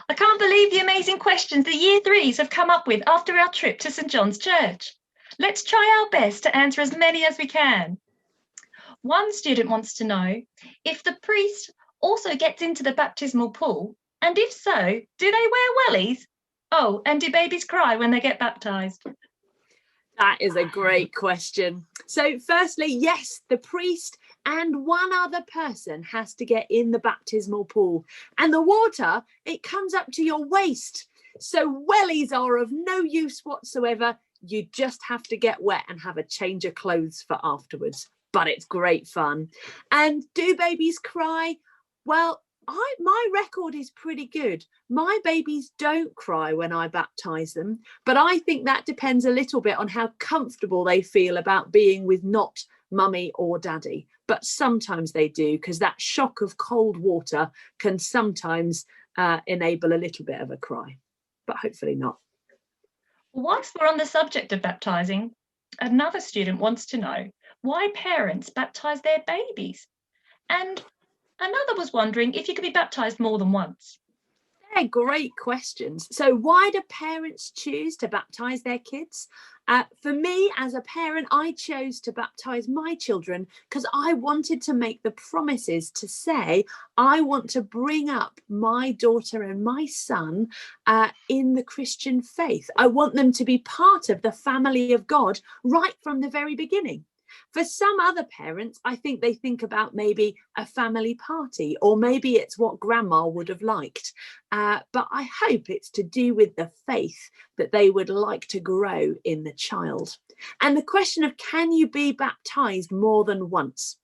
I can't believe the amazing questions the Year Threes have come up with after our trip to St John's Church. Let's try our best to answer as many as we can. One student wants to know if the priest also gets into the baptismal pool, and if so, do they wear wellies? Oh, and do babies cry when they get baptised? That is a great question. So firstly, yes, the priest and one other person has to get in the baptismal pool. And the water, it comes up to your waist. So wellies are of no use whatsoever. You just have to get wet and have a change of clothes for afterwards. But it's great fun. And do babies cry? Well, my record is pretty good. My babies don't cry when I baptise them, but I think that depends a little bit on how comfortable they feel about being with not mummy or daddy. But sometimes they do, because that shock of cold water can sometimes enable a little bit of a cry, but hopefully not. Whilst we're on the subject of baptising, another student wants to know why parents baptise their babies. And another was wondering if you could be baptised more than once. They're great questions. So why do parents choose to baptise their kids? For me, as a parent, I chose to baptise my children because I wanted to make the promises to say, I want to bring up my daughter and my son in the Christian faith. I want them to be part of the family of God right from the very beginning. For some other parents, I think they think about maybe a family party, or maybe it's what grandma would have liked. But I hope it's to do with the faith that they would like to grow in the child. And the question of, can you be baptized more than once?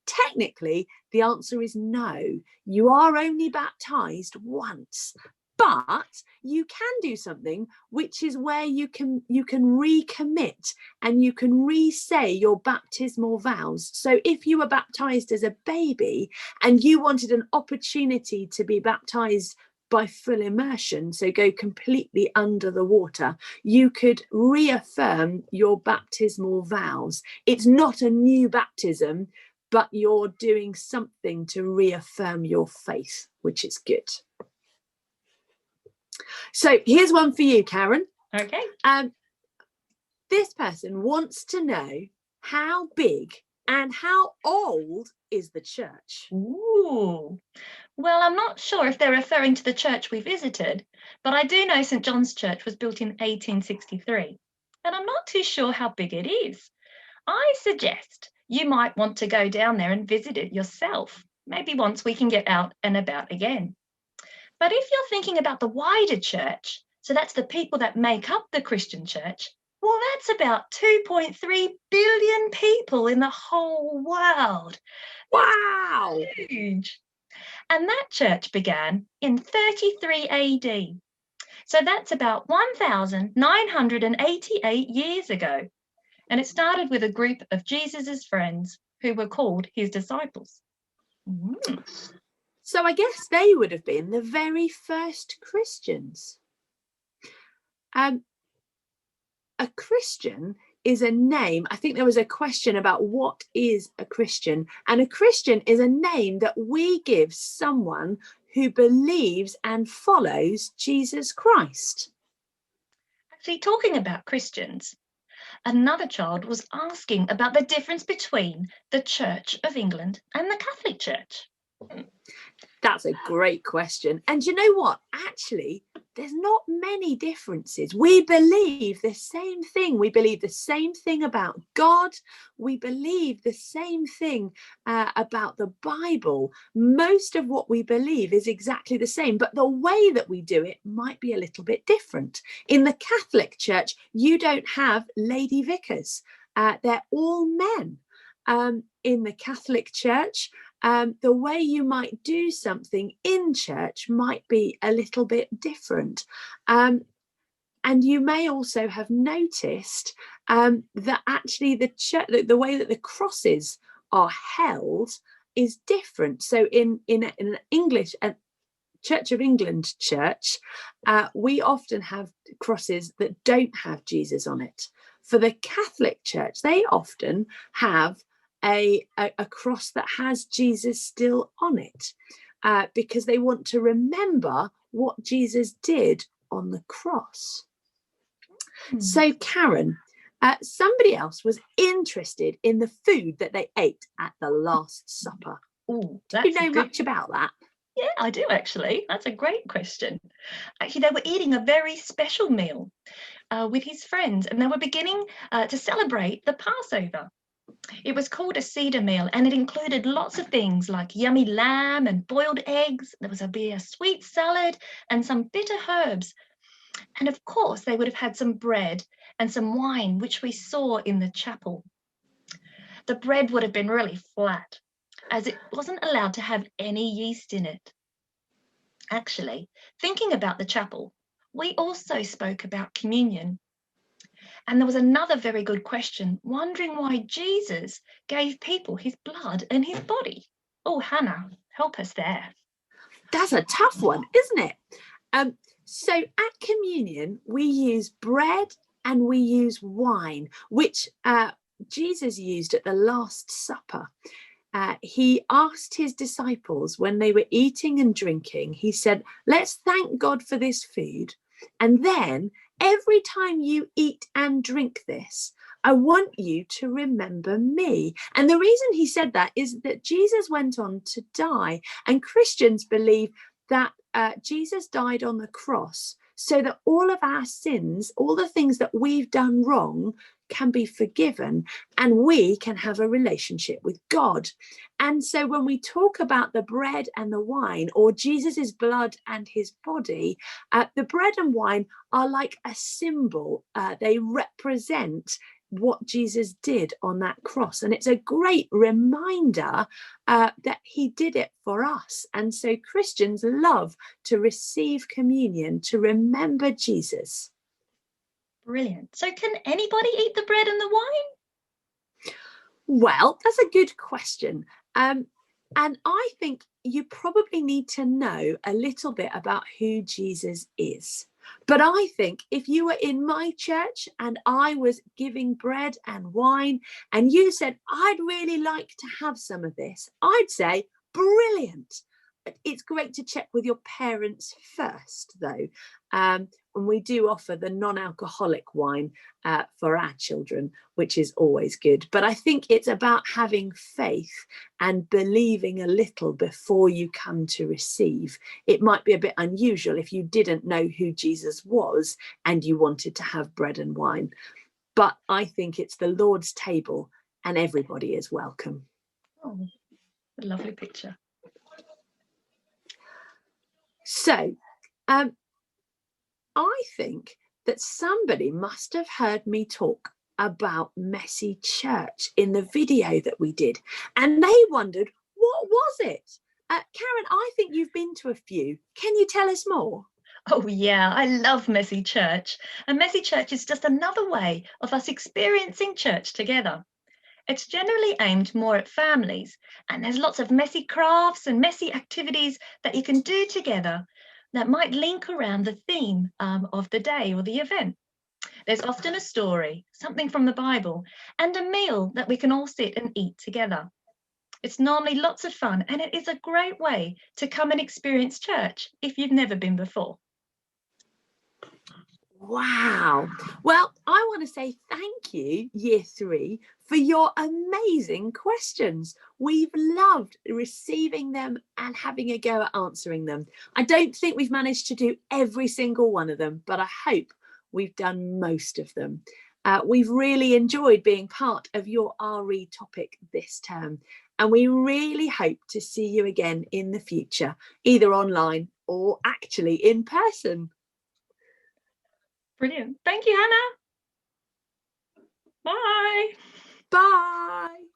Technically, the answer is no. You are only baptized once. But you can do something, which is where you can recommit and you can re-say your baptismal vows. So if you were baptized as a baby and you wanted an opportunity to be baptized by full immersion, so go completely under the water, you could reaffirm your baptismal vows. It's not a new baptism, but you're doing something to reaffirm your faith, which is good. So here's one for you, Karen. Okay. This person wants to know, how big and how old is the church? Ooh. Well, I'm not sure if they're referring to the church we visited, but I do know St John's Church was built in 1863, and I'm not too sure how big it is. I suggest you might want to go down there and visit it yourself, maybe once we can get out and about again. But if you're thinking about the wider church, so that's the people that make up the Christian church, well, that's about 2.3 billion people in the whole world. Wow! That's huge. And that church began in 33 AD. So that's about 1,988 years ago. And it started with a group of Jesus's friends who were called his disciples. So I guess they would have been the very first Christians. A Christian is a name. I think there was a question about what is a Christian, and a Christian is a name that we give someone who believes and follows Jesus Christ. Actually, talking about Christians, another child was asking about the difference between the Church of England and the Catholic Church. That's a great question. And you know what? Actually, there's not many differences. We believe the same thing. We believe the same thing about God. We believe the same thing about the Bible. Most of what we believe is exactly the same, but the way that we do it might be a little bit different. In the Catholic Church, you don't have lady vicars. They're all men. In the Catholic Church, the way you might do something in church might be a little bit different. And you may also have noticed that actually the church, the way that the crosses are held is different. So in an English Church of England church, we often have crosses that don't have Jesus on it. For the Catholic Church, they often have a cross that has Jesus still on it. because they want to remember what Jesus did on the cross. So, Karen, somebody else was interested in the food that they ate at the Last Supper. Oh, do you know much about that? Yeah, I do actually. That's a great question. Actually, they were eating a very special meal with his friends, and they were beginning to celebrate the Passover. It was called a Seder meal, and it included lots of things like yummy lamb and boiled eggs. There was a sweet salad and some bitter herbs. And of course, they would have had some bread and some wine, which we saw in the chapel. The bread would have been really flat, as it wasn't allowed to have any yeast in it. Actually, thinking about the chapel, we also spoke about communion. And there was another very good question, wondering why Jesus gave people his blood and his body. Oh, Hannah, help us there. That's a tough one, isn't it? So at communion, we use bread and we use wine, which Jesus used at the Last Supper. He asked his disciples when they were eating and drinking, he said, let's thank God for this food. And then every time you eat and drink this, I want you to remember me. And the reason he said that is that Jesus went on to die. And Christians believe that Jesus died on the cross so that all of our sins, all the things that we've done wrong, can be forgiven and we can have a relationship with God. And so when we talk about the bread and the wine, or Jesus's blood and his body, the bread and wine are like a symbol. They represent what Jesus did on that cross. And it's a great reminder that he did it for us. And so Christians love to receive communion, to remember Jesus. Brilliant. So can anybody eat the bread and the wine? Well, that's a good question. And I think you probably need to know a little bit about who Jesus is. But I think if you were in my church and I was giving bread and wine and you said, I'd really like to have some of this, I'd say, brilliant. It's great to check with your parents first, though. And we do offer the non-alcoholic wine for our children, which is always good. But I think it's about having faith and believing a little before you come to receive. It might be a bit unusual if you didn't know who Jesus was and you wanted to have bread and wine. But I think it's the Lord's table and everybody is welcome. Oh, a lovely picture. So, I think that somebody must have heard me talk about messy church in the video that we did, and they wondered, what was it? Karen, I think you've been to a few. Can you tell us more? Oh yeah, I love messy church. And messy church is just another way of us experiencing church together. It's generally aimed more at families, and there's lots of messy crafts and messy activities that you can do together that might link around the theme of the day or the event. There's often a story, something from the Bible, and a meal that we can all sit and eat together. It's normally lots of fun, and it is a great way to come and experience church if you've never been before. Wow. Well, I want to say thank you, Year 3, for your amazing questions. We've loved receiving them and having a go at answering them. I don't think we've managed to do every single one of them, but I hope we've done most of them. We've really enjoyed being part of your RE topic this term, and we really hope to see you again in the future, either online or actually in person. Brilliant. Thank you, Hannah. Bye. Bye.